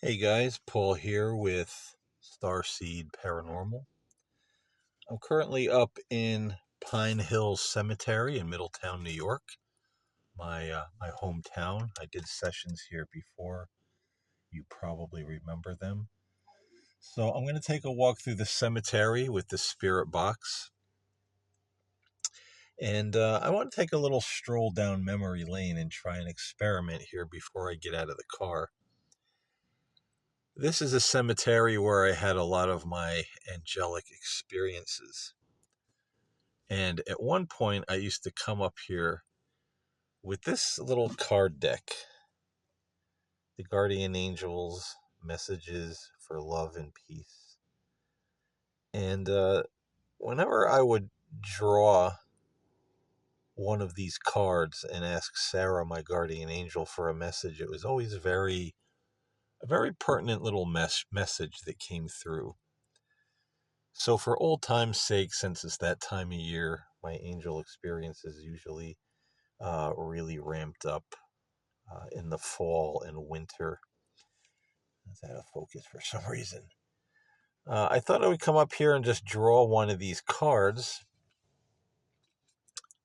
Hey guys, Paul here with Starseed Paranormal. I'm currently up in Pine Hill Cemetery in Middletown, New York, my hometown. I did sessions here before. You probably remember them. So I'm going to take a walk through the cemetery with the spirit box, and I want to take a little stroll down memory lane and try an experiment here before I get out of the car. This is a cemetery where I had a lot of my angelic experiences. And at one point, I used to come up here with this little card deck, the Guardian Angels Messages for Love and Peace. And whenever I would draw one of these cards and ask Sarah, my guardian angel, for a message, it was always a very pertinent little message that came through. So, for old time's sake, since it's that time of year, my angel experiences usually really ramped up in the fall and winter. It's out of focus for some reason. I thought I would come up here and just draw one of these cards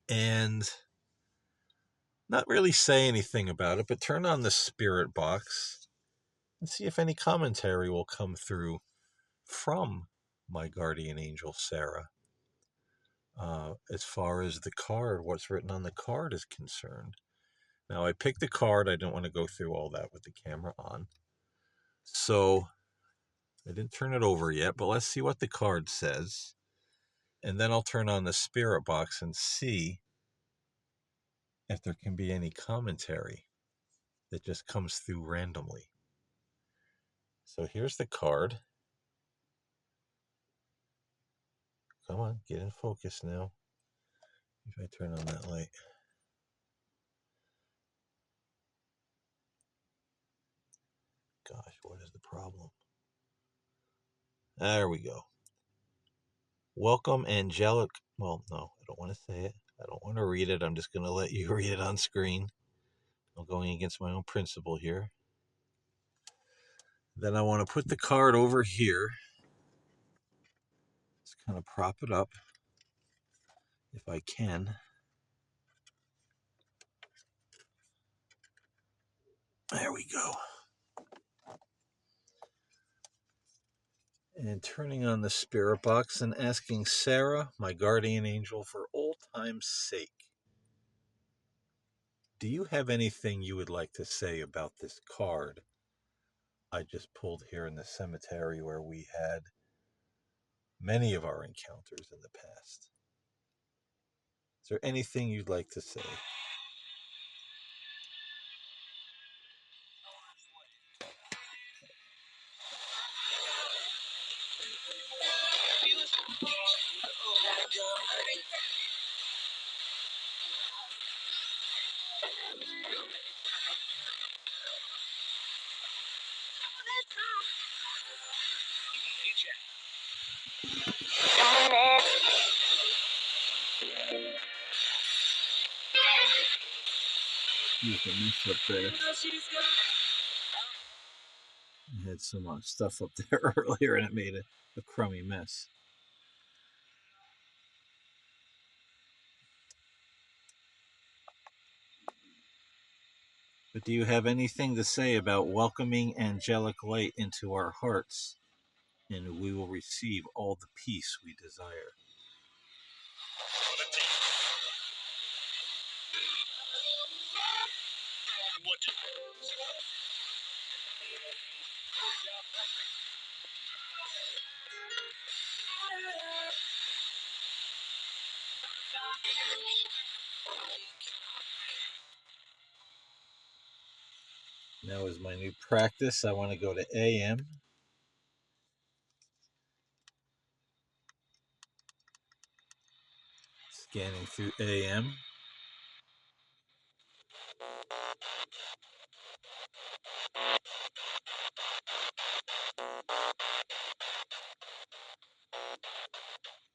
and not really say anything about it, but turn on the spirit box and see if any commentary will come through from my guardian angel, Sarah. As far as the card, what's written on the card is concerned. Now, I picked the card. I don't want to go through all that with the camera on. So I didn't turn it over yet, but let's see what the card says. And then I'll turn on the spirit box and see if there can be any commentary that just comes through randomly. So here's the card. Come on, get in focus now. If I turn on that light. Gosh, what is the problem? There we go. Welcome, angelic. Well, no, I don't want to say it. I don't want to read it. I'm just going to let you read it on screen. I'm going against my own principle here. Then I want to put the card over here. Just kind of prop it up if I can. There we go. And turning on the spirit box and asking Sarah, my guardian angel, for old time's sake, do you have anything you would like to say about this card I just pulled here in the cemetery where we had many of our encounters in the past? Is there anything you'd like to say? There's a mess up there. I had some stuff up there earlier and it made a crummy mess. But do you have anything to say about welcoming angelic light into our hearts, and we will receive all the peace we desire? Now is my new practice. I want to go to AM. Scanning through AM.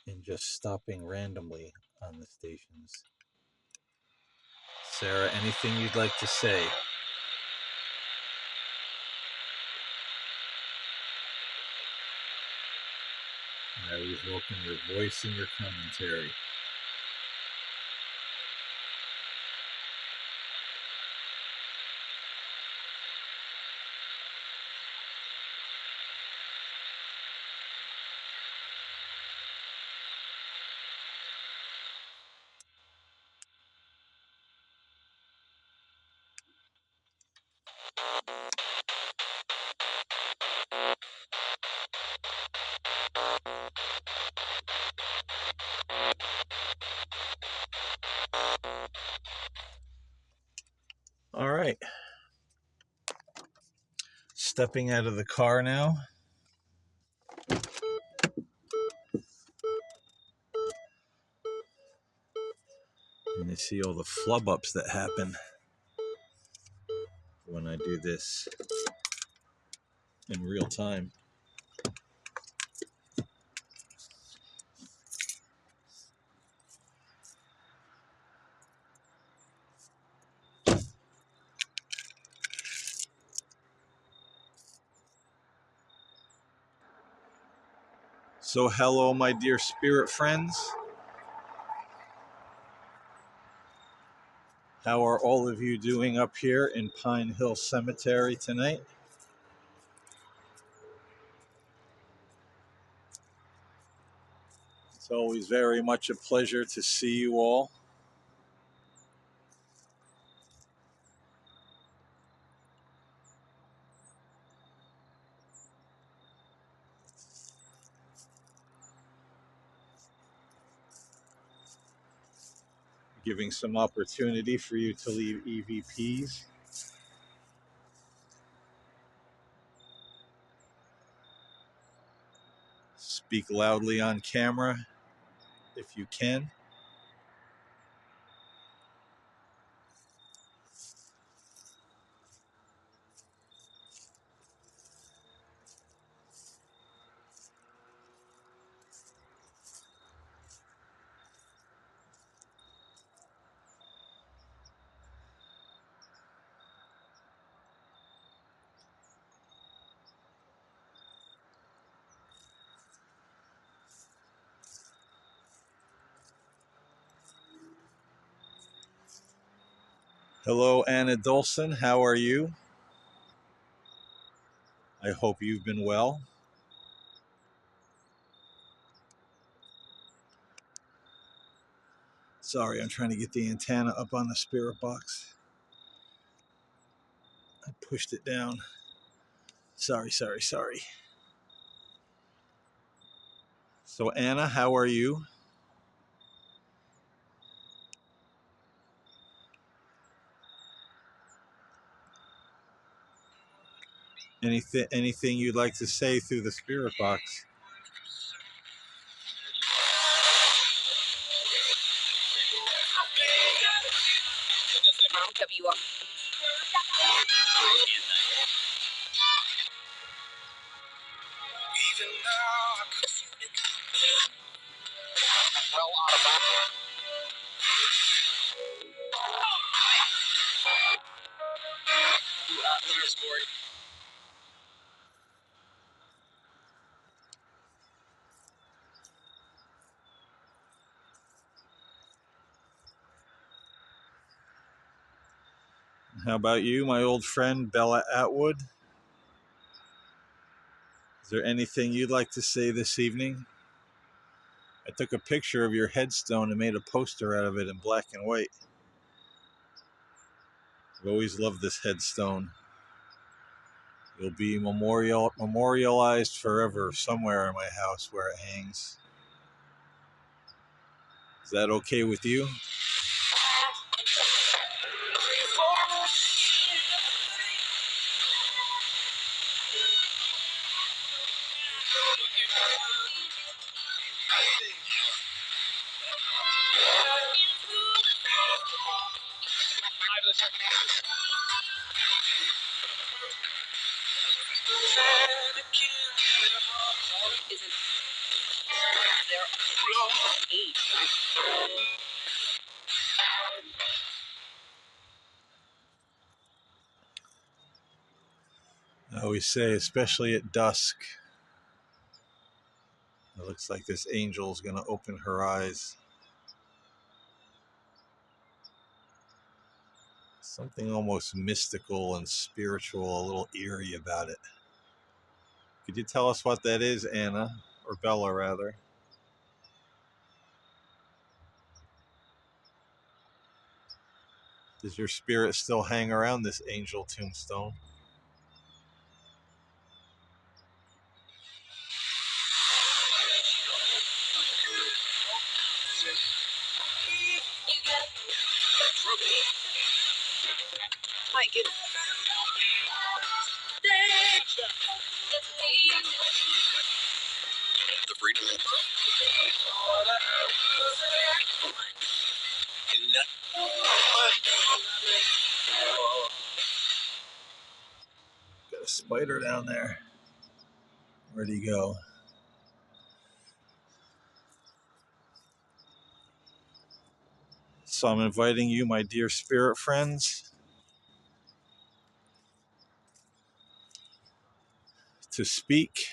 And just stopping randomly on the stations. Sarah, anything you'd like to say? I always welcome your voice and your commentary. All right. Stepping out of the car now. And you see all the flub ups that happen when I do this in real time. So, hello, my dear spirit friends. How are all of you doing up here in Pine Hill Cemetery tonight? It's always very much a pleasure to see you all. Giving some opportunity for you to leave EVPs. Speak loudly on camera if you can. Hello, Anna Dolson. How are you? I hope you've been well. Sorry, I'm trying to get the antenna up on the spirit box. I pushed it down. Sorry. So, Anna, how are you? Anything you'd like to say through the spirit box? How about you, my old friend Bella Atwood? Is there anything you'd like to say this evening? I took a picture of your headstone and made a poster out of it in black and white. I've always loved this headstone. It'll be memorialized forever somewhere in my house where it hangs. Is that okay with you? I always say, especially at dusk, It looks like this angel is going to open her eyes. Something almost mystical and spiritual, a little eerie about it. Could you tell us what that is, Anna? Or Bella, rather? Does your spirit still hang around this angel tombstone? Got a spider down there. Where'd he go? So I'm inviting you, my dear spirit friends, to speak.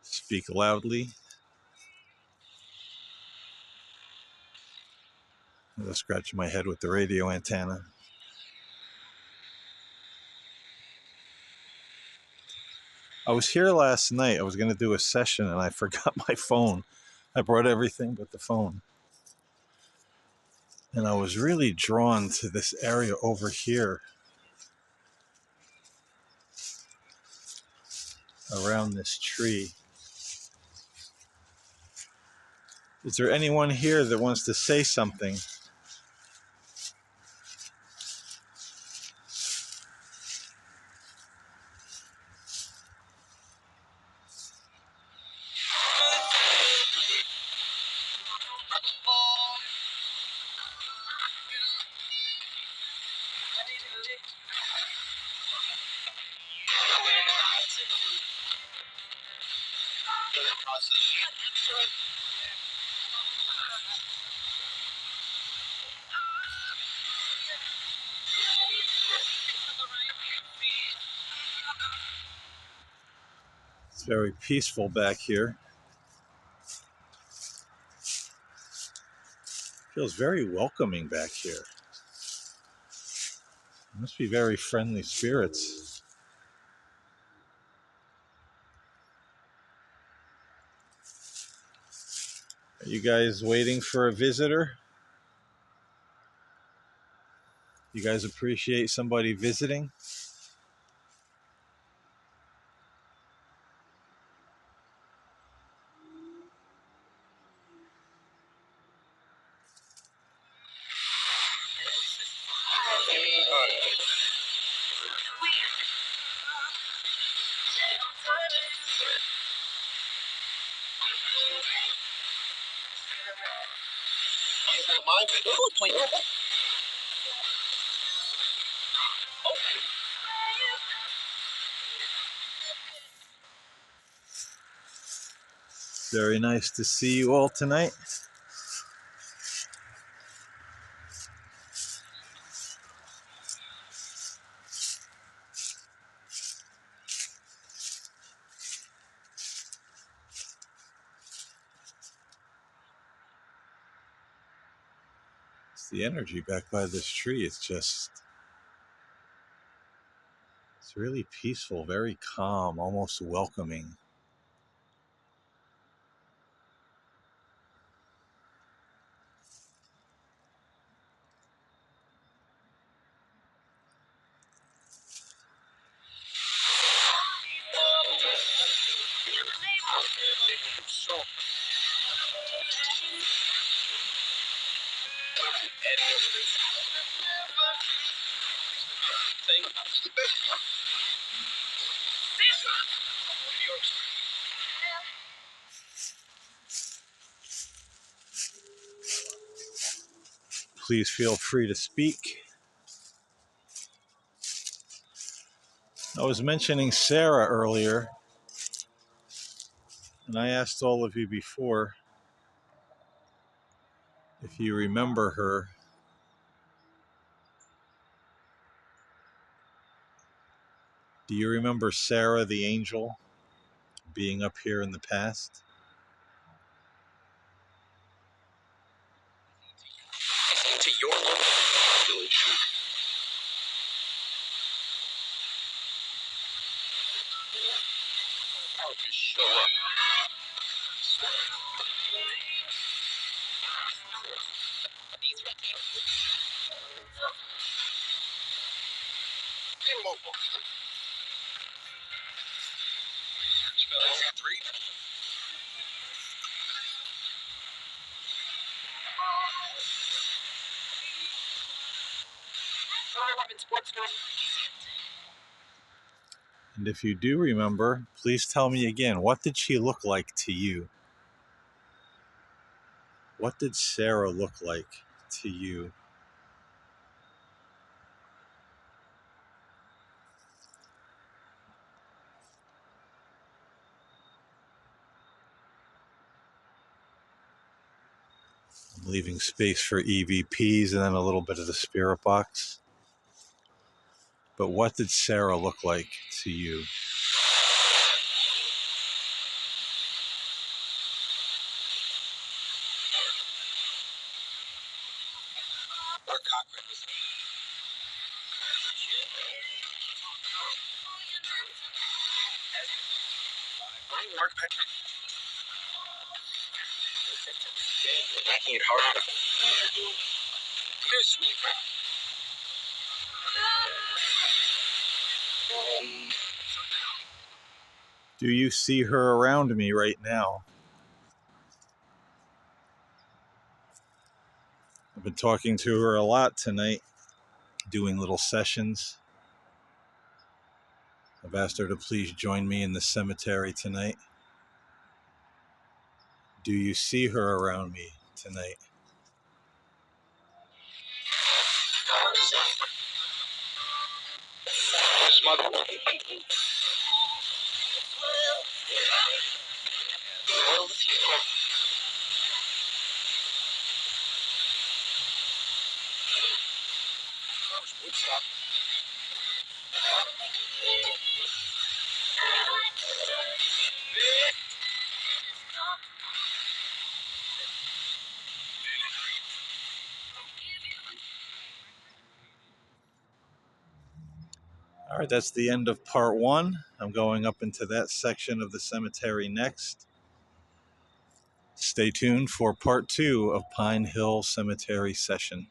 Speak loudly. I'm gonna scratch my head with the radio antenna. I was here last night. I was going to do a session and I forgot my phone. I brought everything but the phone. And I was really drawn to this area over here around this tree. Is there anyone here that wants to say something? It's very peaceful back here. Feels very welcoming back here. Must be very friendly spirits. Are you guys waiting for a visitor? You guys appreciate somebody visiting? Very nice to see you all tonight. It's the energy back by this tree. It's really peaceful, very calm, almost welcoming. Please feel free to speak. I was mentioning Sarah earlier, and I asked all of you before, If you remember her, do you remember Sarah the angel being up here in the past? To your village. I'll just show up. Immobile. Three. And if you do remember, please tell me again, what did she look like to you? What did Sarah look like to you? I'm leaving space for EVPs and then a little bit of the spirit box. But what did Sarah look like to you? Making it harder. Do you see her around me right now? I've been talking to her a lot tonight, doing little sessions. I've asked her to please join me in the cemetery tonight. Do you see her around me tonight? All right, that's the end of part one. I'm going up into that section of the cemetery next. Stay tuned for part two of Pine Hill Cemetery session.